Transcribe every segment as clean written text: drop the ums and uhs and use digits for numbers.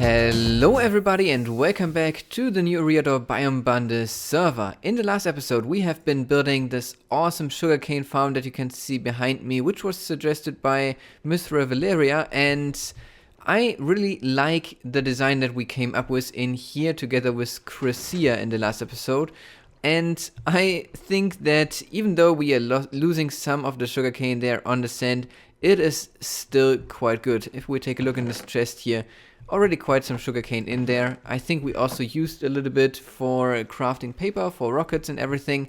Hello everybody and welcome back to the new Eriador Biome Bundle Server. In the last episode we have been building this awesome sugarcane farm that you can see behind me, which was suggested by Mithra Valeria, and I really like the design that we came up with in here together with Cryssiya in the last episode. And I think that even though we are losing some of the sugarcane there on the sand, it is still quite good. If we take a look in this chest here, already quite some sugarcane in there. I think we also used a little bit for crafting paper, for rockets and everything.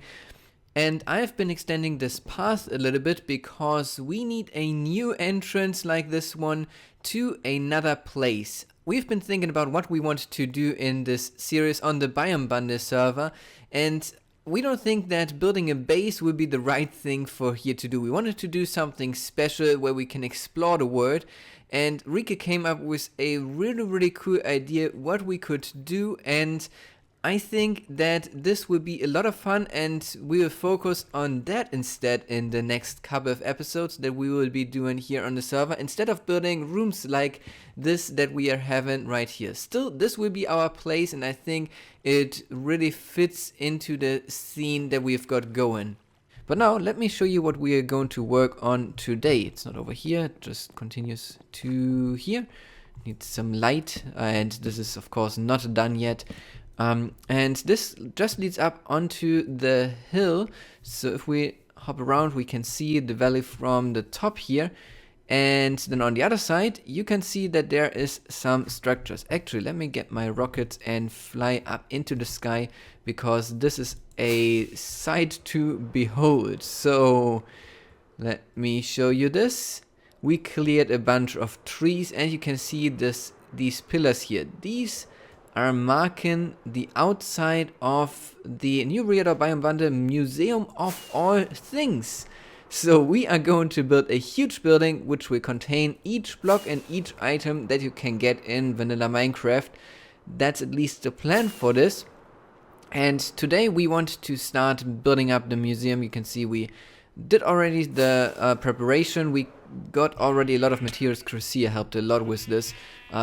And I've been extending this path a little bit because we need a new entrance like this one to another place. We've been thinking about what we want to do in this series on the Biome Bundle server, and we don't think that building a base would be the right thing for here to do. We wanted to do something special where we can explore the world, and Rika came up with a really cool idea what we could do, and I think that this will be a lot of fun, and we will focus on that instead in the next couple of episodes that we will be doing here on the server, instead of building rooms like this that we are having right here. Still, this will be our place, and I think it really fits into the scene that we've got going. But now, let me show you what we are going to work on today. It's not over here, it just continues to here. Needs some light, and this is of course not done yet. And this just leads up onto the hill, so if we hop around we can see the valley from the top here, and then on the other side you can see that there is some structures. Actually, let me get my rockets and fly up into the sky, because this is a sight to behold. So let me show you this. We cleared a bunch of trees, and you can see these pillars here. These are marking the outside of the new Eriador Biome Bundle Museum of all things. So we are going to build a huge building which will contain each block and each item that you can get in Vanilla Minecraft. That's at least the plan for this. And today we want to start building up the museum. You can see we did already the preparation. We got already a lot of materials. Cryssiya helped a lot with this,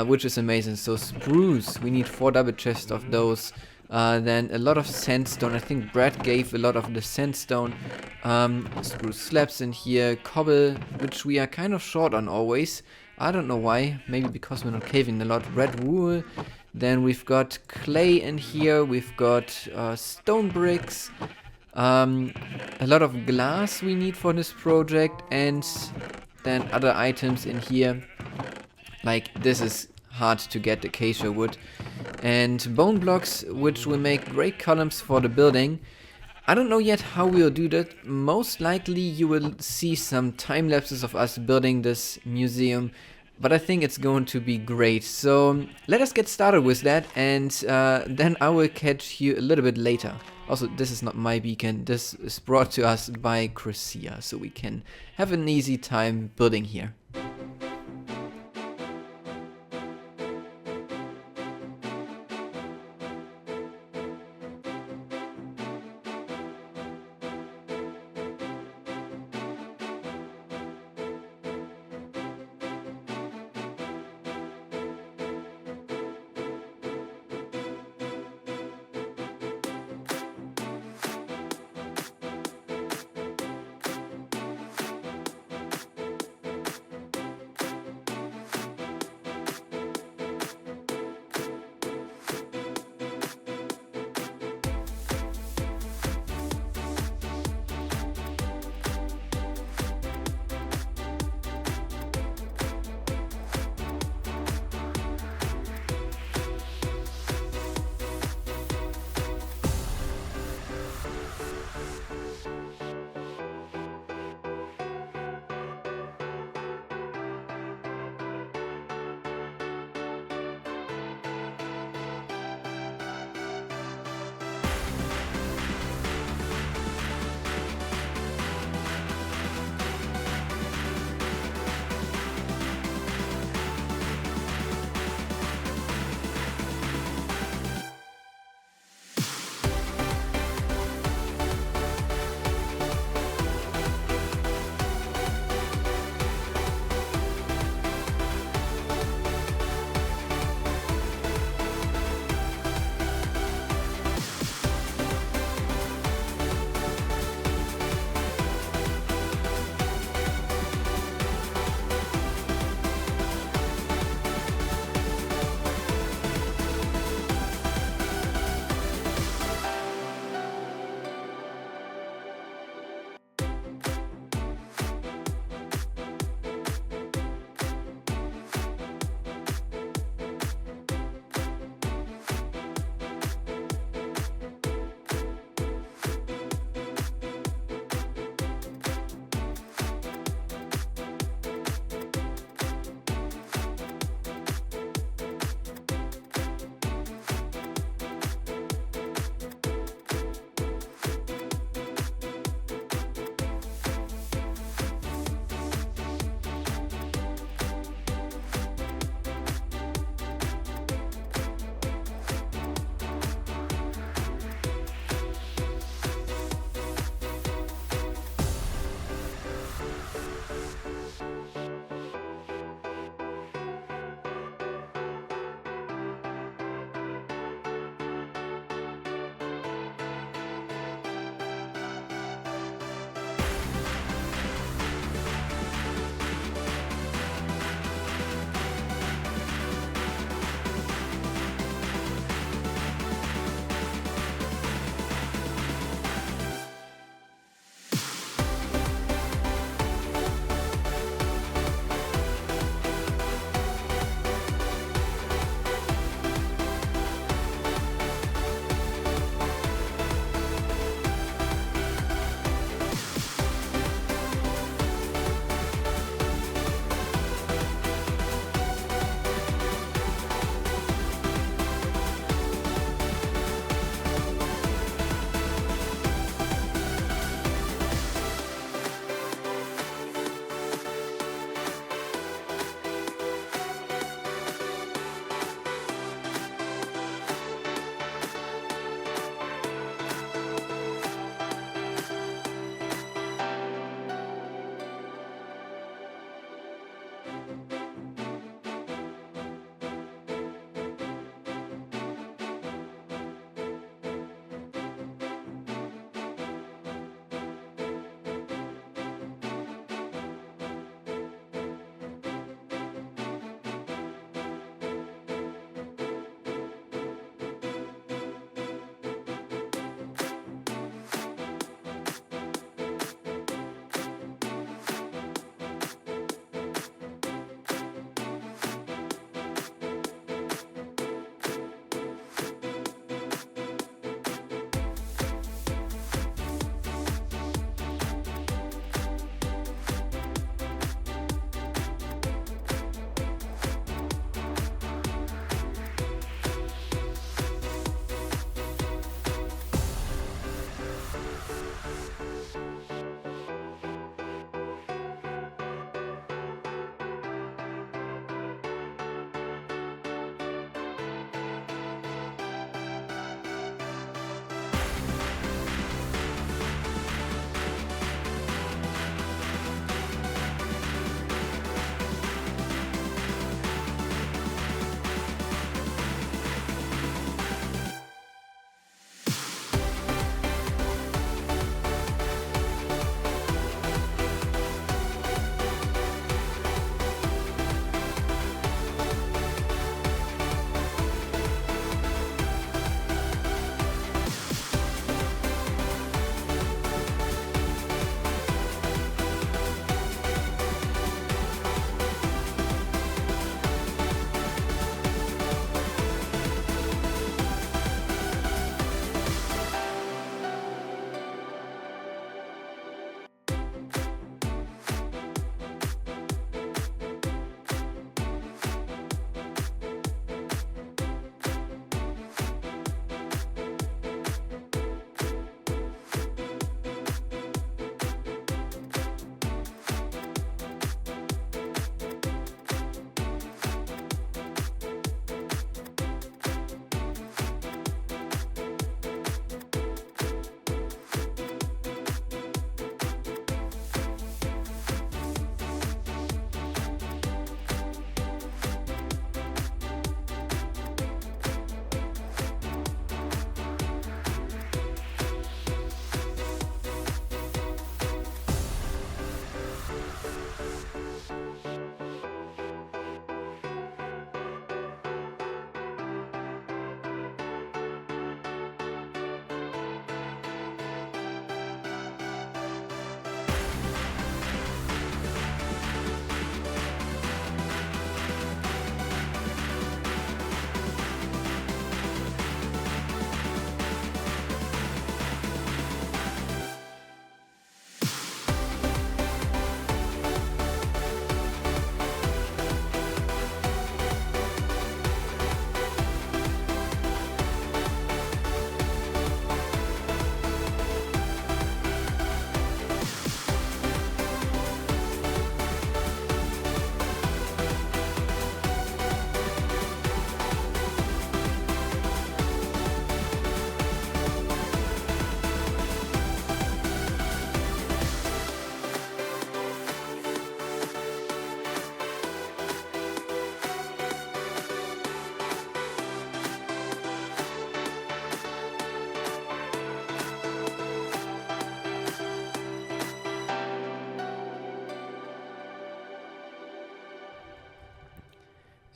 which is amazing. So spruce, we need 4 double chests of those. Then a lot of sandstone. I think Brad gave a lot of the sandstone. Spruce slabs in here. Cobble, which we are kind of short on always. I don't know why. Maybe because we're not caving a lot. Red wool. Then we've got clay in here. We've got stone bricks. A lot of glass we need for this project, and then other items in here, like this is hard to get, the acacia wood, and bone blocks, which will make great columns for the building. I don't know yet how we'll do that. Most likely you will see some time lapses of us building this museum, but I think it's going to be great. So let us get started with that, and then I will catch you a little bit later. Also, this is not my beacon, this is brought to us by Cryssiya, so we can have an easy time building here.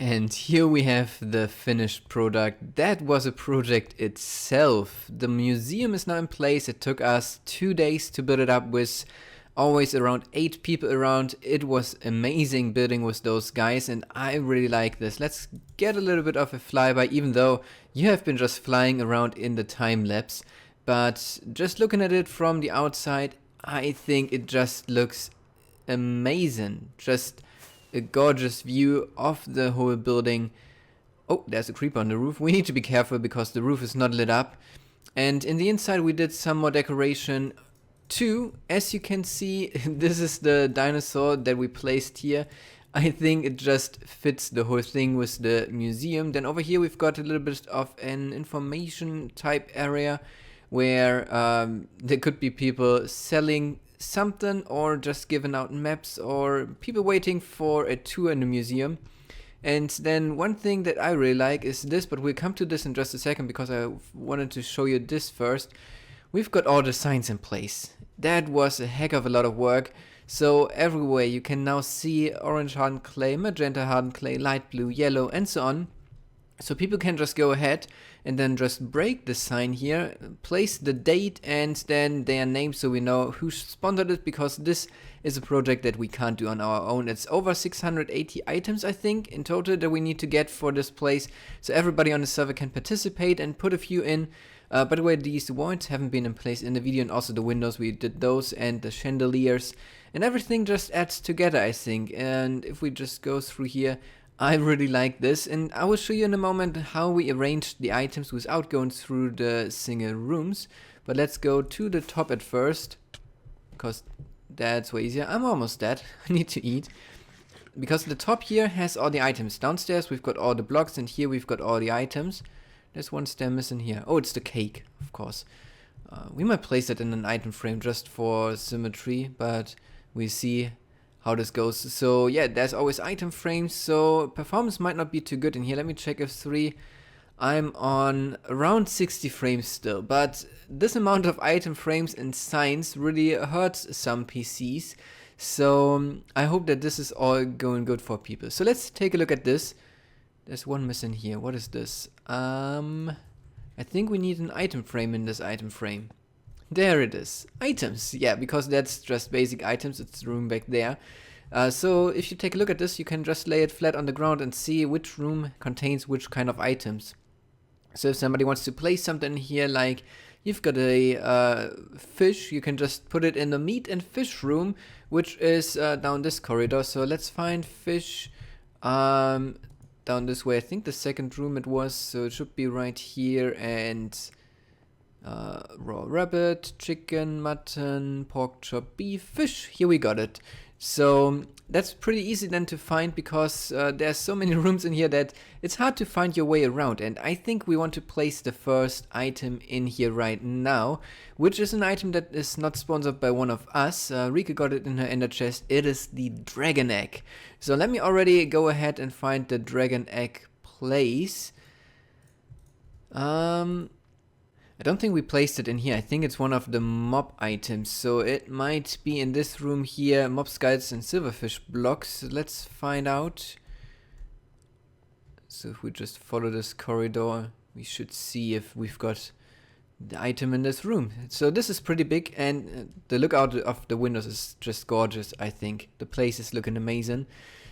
And here we have the finished product. That was a project itself. The museum is now in place. It took us 2 days to build it up with always around 8 people around. It was amazing building with those guys and I really like this. Let's get a little bit of a flyby, even though you have been just flying around in the time lapse. But just looking at it from the outside, I think it just looks amazing. Just a gorgeous view of the whole building. Oh, there's a creeper on the roof. We need to be careful because the roof is not lit up. And in the inside we did some more decoration too. As you can see, this is the dinosaur that we placed here. I think it just fits the whole thing with the museum. Then over here we've got a little bit of an information type area where there could be people selling something or just giving out maps or people waiting for a tour in the museum. And then one thing that I really like is this, but we'll come to this in just a second because I wanted to show you this first. We've got all the signs in place. That was a heck of a lot of work. So everywhere you can now see orange hardened clay, magenta hardened clay, light blue, yellow and so on. So people can just go ahead and then just break the sign here, place the date and then their name so we know who sponsored it, because this is a project that we can't do on our own. It's over 680 items I think in total that we need to get for this place, so everybody on the server can participate and put a few in. By the way, these wards haven't been in place in the video, and also the windows, we did those, and the chandeliers, and everything just adds together I think. And if we just go through here, I really like this, and I will show you in a moment how we arranged the items without going through the single rooms. But let's go to the top at first, because that's way easier. I'm almost dead, I need to eat. Because the top here has all the items. Downstairs we've got all the blocks, and here we've got all the items. There's one stem missing here. Oh, it's the cake, of course. We might place it in an item frame just for symmetry, but we see how this goes. So yeah, there's always item frames, so performance might not be too good in here. Let me check F3. I'm on around 60 frames still, but this amount of item frames and signs really hurts some PCs. So I hope that this is all going good for people. So let's take a look at this. There's one missing here. What is this? I think we need an item frame in this item frame. There it is. Items. Yeah, because that's just basic items. It's the room back there. So if you take a look at this, you can just lay it flat on the ground and see which room contains which kind of items. So if somebody wants to place something here, like you've got a fish, you can just put it in the meat and fish room, which is down this corridor. So let's find fish down this way. I think the second room it was, so it should be right here. And raw rabbit, chicken, mutton, pork chop, beef, fish. Here we got it. So that's pretty easy then to find, because there's so many rooms in here that it's hard to find your way around. And I think we want to place the first item in here right now, which is an item that is not sponsored by one of us. Rika got it in her ender chest. It is the dragon egg. So let me already go ahead and find the dragon egg place. I don't think we placed it in here. I think it's one of the mob items, so it might be in this room here. Mob skulls and silverfish blocks. Let's find out. So if we just follow this corridor, we should see if we've got the item in this room. So this is pretty big, and the lookout of the windows is just gorgeous, I think. The place is looking amazing.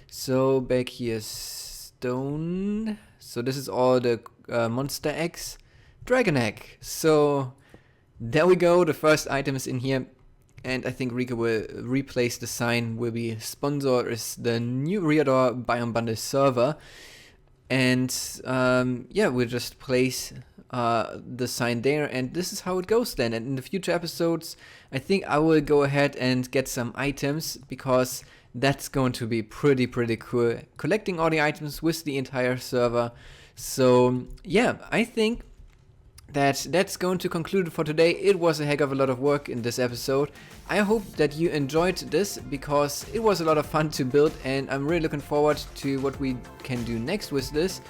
So back here, stone. So this is all the monster eggs. Dragon egg. So there we go, the first item is in here, and I think Rika will replace the sign. Will be sponsor is the new Eriador Biome Bundle Server, and yeah, we'll just place the sign there, and this is how it goes then. And in the future episodes, I think I will go ahead and get some items, because that's going to be pretty cool, collecting all the items with the entire server. So yeah, I think that's going to conclude for today. It was a heck of a lot of work in this episode. I hope that you enjoyed this, because it was a lot of fun to build, and I'm really looking forward to what we can do next with this.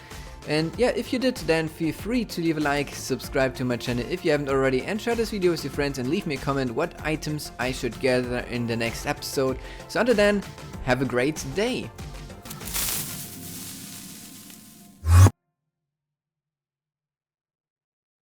And yeah, if you did, then feel free to leave a like, subscribe to my channel if you haven't already, and share this video with your friends, and leave me a comment what items I should gather in the next episode. So until then, have a great day.